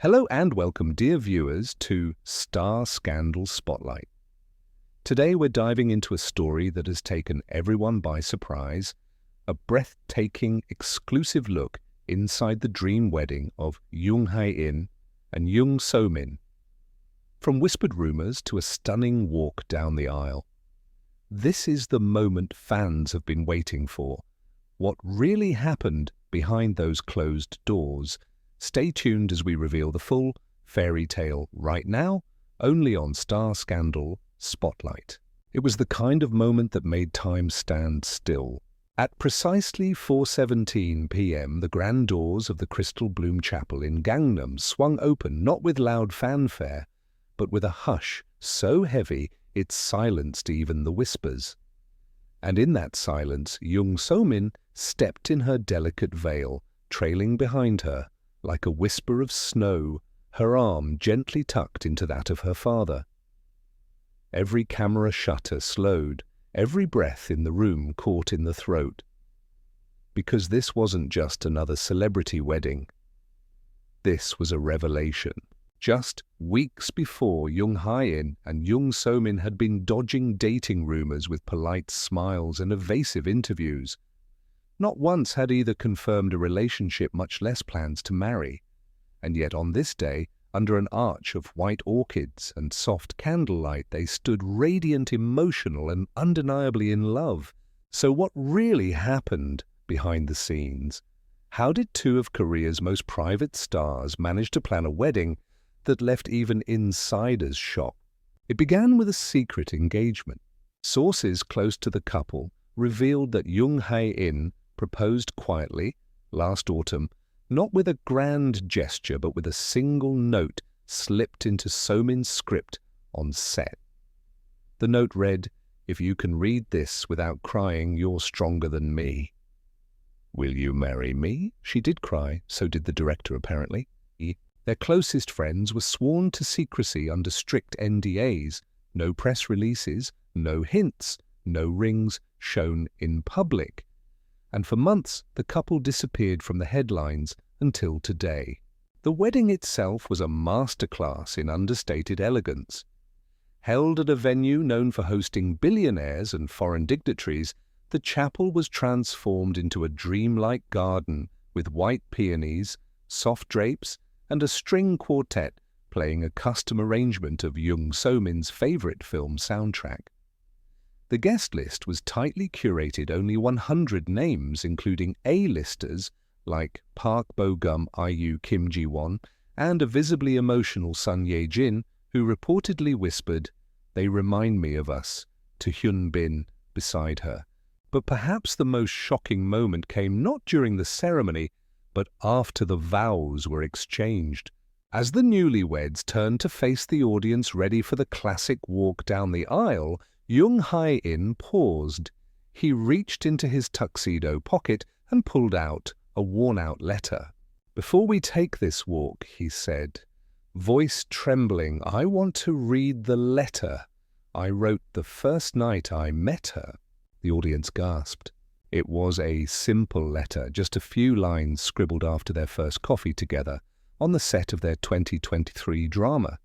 Hello and welcome, dear viewers, to Star Scandal Spotlight. Today we're diving into a story that has taken everyone by surprise, a breathtaking, exclusive look inside the dream wedding of Yoon Hae-in and Yoon So-min. From whispered rumors to a stunning walk down the aisle, this is the moment fans have been waiting for. What really happened behind those closed doors? Stay tuned as we reveal the full fairy tale right now, only on Star Scandal Spotlight. It was the kind of moment that made time stand still. At precisely 4:17 p.m., the grand doors of the Crystal Bloom Chapel in Gangnam swung open, not with loud fanfare, but with a hush so heavy it silenced even the whispers. And in that silence, Yoon So-min stepped in her delicate veil, trailing behind her, like a whisper of snow, her arm gently tucked into that of her father. Every camera shutter slowed, every breath in the room caught in the throat. Because this wasn't just another celebrity wedding. This was a revelation. Just weeks before, Yoon Hae-in and Yoon So-min had been dodging dating rumors with polite smiles and evasive interviews. Not once had either confirmed a relationship, much less plans to marry. And yet on this day, under an arch of white orchids and soft candlelight, they stood radiant, emotional, and undeniably in love. So what really happened behind the scenes? How did two of Korea's most private stars manage to plan a wedding that left even insiders shocked? It began with a secret engagement. Sources close to the couple revealed that Yoon Hae-in proposed quietly last autumn, not with a grand gesture, but with a single note slipped into So-min's script on set. The note read, "If you can read this without crying, you're stronger than me." "Will you marry me?" She did cry, so did the director apparently. Their closest friends were sworn to secrecy under strict NDAs, no press releases, no hints, no rings shown in public. And for months, the couple disappeared from the headlines until today. The wedding itself was a masterclass in understated elegance. Held at a venue known for hosting billionaires and foreign dignitaries, the chapel was transformed into a dreamlike garden with white peonies, soft drapes, and a string quartet playing a custom arrangement of Yoon So-min's favorite film soundtrack. The guest list was tightly curated, only 100 names, including A-listers like Park Bo-gum, IU Kim Ji-won, and a visibly emotional Sun Ye-jin, who reportedly whispered, "They remind me of us," to Hyun Bin beside her. But perhaps the most shocking moment came not during the ceremony, but after the vows were exchanged. As the newlyweds turned to face the audience ready for the classic walk down the aisle, Yoon Hae-in paused. He reached into his tuxedo pocket and pulled out a worn-out letter. "Before we take this walk," he said, voice trembling, "I want to read the letter I wrote the first night I met her." The audience gasped. It was a simple letter, just a few lines scribbled after their first coffee together on the set of their 2023 drama.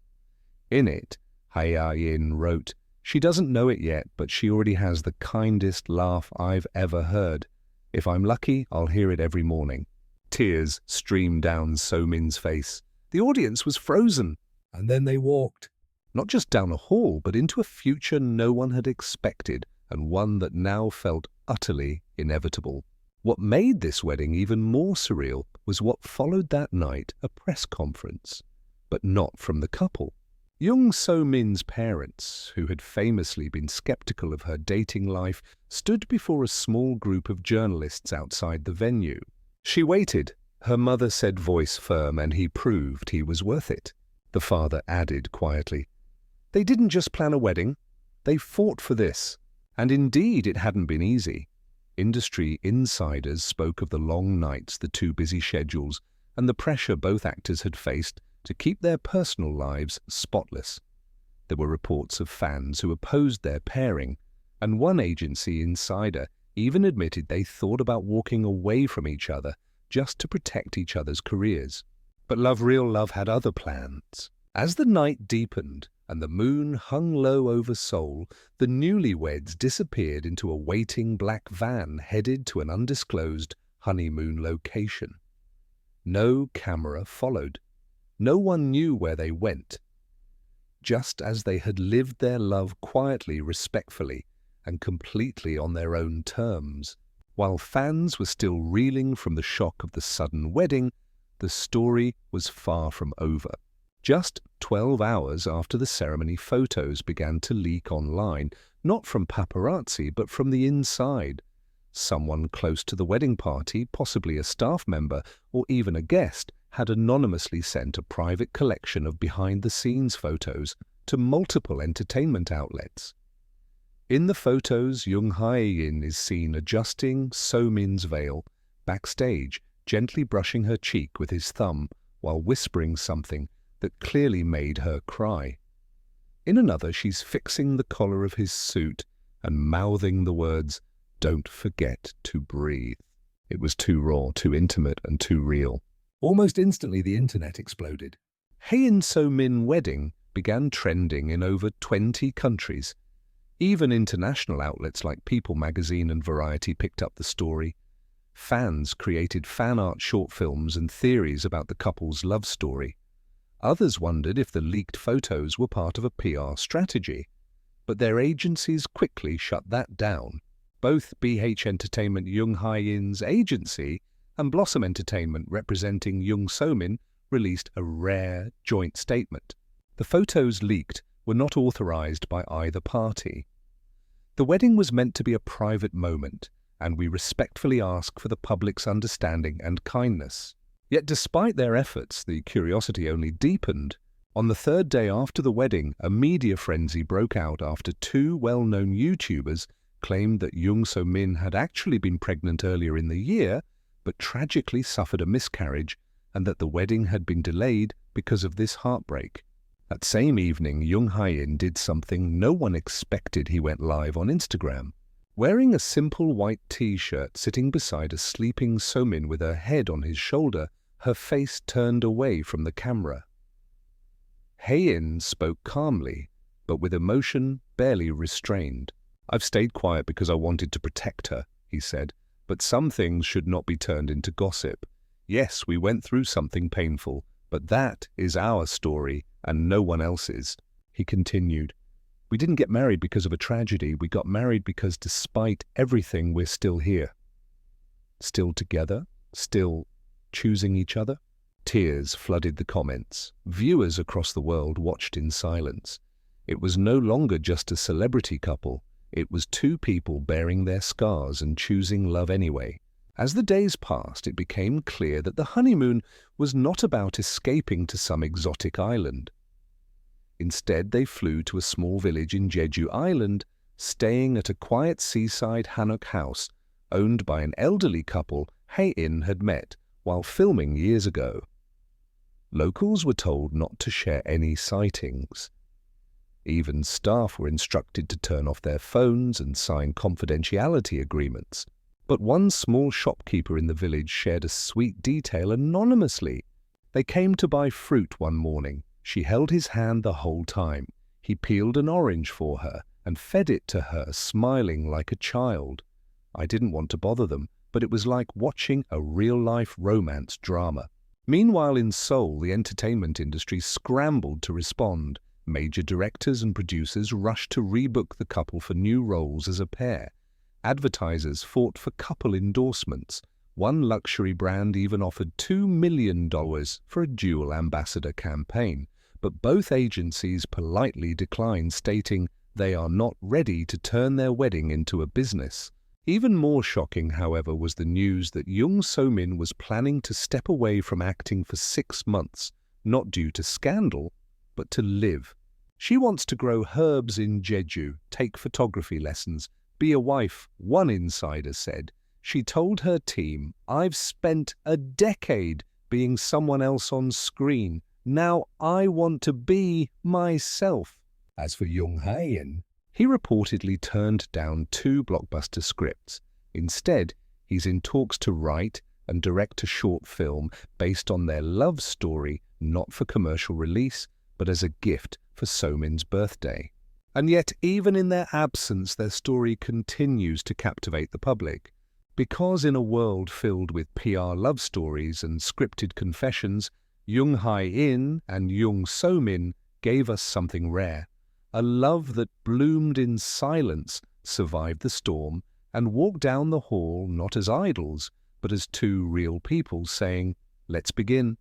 In it, Hae-in wrote, "She doesn't know it yet, but she already has the kindest laugh I've ever heard. If I'm lucky, I'll hear it every morning." Tears streamed down So-min's face. The audience was frozen. And then they walked. Not just down a hall, but into a future no one had expected, and one that now felt utterly inevitable. What made this wedding even more surreal was what followed that night, a press conference. But not from the couple. Yoon So-min's parents, who had famously been skeptical of her dating life, stood before a small group of journalists outside the venue. She waited. Her mother said, voice firm, and he proved he was worth it. The father added quietly, "They didn't just plan a wedding, they fought for this." And indeed, it hadn't been easy. Industry insiders spoke of the long nights, the too busy schedules, and the pressure both actors had faced to keep their personal lives spotless. There were reports of fans who opposed their pairing, and one agency insider even admitted they thought about walking away from each other just to protect each other's careers. But real love had other plans. As the night deepened and the moon hung low over Seoul, the newlyweds disappeared into a waiting black van headed to an undisclosed honeymoon location. No camera followed. No one knew where they went. Just as they had lived their love quietly, respectfully, and completely on their own terms. While fans were still reeling from the shock of the sudden wedding, the story was far from over. Just 12 hours after the ceremony, photos began to leak online, not from paparazzi, but from the inside. Someone close to the wedding party, possibly a staff member or even a guest, had anonymously sent a private collection of behind-the-scenes photos to multiple entertainment outlets. In the photos, Jung Hae-in is seen adjusting Seo-min's veil backstage, gently brushing her cheek with his thumb while whispering something that clearly made her cry. In another, she's fixing the collar of his suit and mouthing the words, "Don't forget to breathe." It was too raw, too intimate, and too real. Almost instantly, the internet exploded. Hae-in Seo-min wedding began trending in over 20 countries. Even international outlets like People magazine and Variety picked up the story. Fans created fan art short films and theories about the couple's love story. Others wondered if the leaked photos were part of a PR strategy, but their agencies quickly shut that down. Both BH Entertainment, Jung Hae-in's agency, and Blossom Entertainment, representing Jung Seo-min, released a rare joint statement. The photos leaked were not authorized by either party. The wedding was meant to be a private moment, and we respectfully ask for the public's understanding and kindness. Yet despite their efforts, the curiosity only deepened. On the third day after the wedding, a media frenzy broke out after two well-known YouTubers claimed that Jung Seo-min had actually been pregnant earlier in the year, but tragically suffered a miscarriage, and that the wedding had been delayed because of this heartbreak. That same evening, Jung Hae-in did something no one expected. He went live on Instagram. Wearing a simple white t-shirt, sitting beside a sleeping Seo-min with her head on his shoulder, her face turned away from the camera. Hae-in spoke calmly, but with emotion barely restrained. "I've stayed quiet because I wanted to protect her," he said, "but some things should not be turned into gossip. Yes, we went through something painful, but that is our story and no one else's." He continued, "We didn't get married because of a tragedy. We got married because despite everything, we're still here. Still together, still choosing each other." Tears flooded the comments. Viewers across the world watched in silence. It was no longer just a celebrity couple. It was two people bearing their scars and choosing love anyway. As the days passed, it became clear that the honeymoon was not about escaping to some exotic island. Instead, they flew to a small village in Jeju Island, staying at a quiet seaside hanok house owned by an elderly couple Hae-in had met while filming years ago. Locals were told not to share any sightings. Even staff were instructed to turn off their phones and sign confidentiality agreements. But one small shopkeeper in the village shared a sweet detail anonymously. They came to buy fruit one morning. She held his hand the whole time. He peeled an orange for her and fed it to her, smiling like a child. I didn't want to bother them, but it was like watching a real-life romance drama. Meanwhile, in Seoul, the entertainment industry scrambled to respond. Major directors and producers rushed to rebook the couple for new roles as a pair. Advertisers fought for couple endorsements. One luxury brand even offered $2 million for a dual ambassador campaign, but both agencies politely declined, stating they are not ready to turn their wedding into a business. Even more shocking, however, was the news that Jung Seo-min was planning to step away from acting for 6 months, not due to scandal, but to live. She wants to grow herbs in Jeju, take photography lessons, be a wife, one insider said. She told her team, "I've spent a decade being someone else on screen. Now I want to be myself." As for Jung Hae-in, he reportedly turned down 2 blockbuster scripts. Instead, he's in talks to write and direct a short film based on their love story, not for commercial release, but as a gift for So-min's birthday. And yet, even in their absence, their story continues to captivate the public. Because in a world filled with PR love stories and scripted confessions, Jung Hae-in and Jung So-min gave us something rare. A love that bloomed in silence, survived the storm, and walked down the hall not as idols, but as two real people saying, "Let's begin."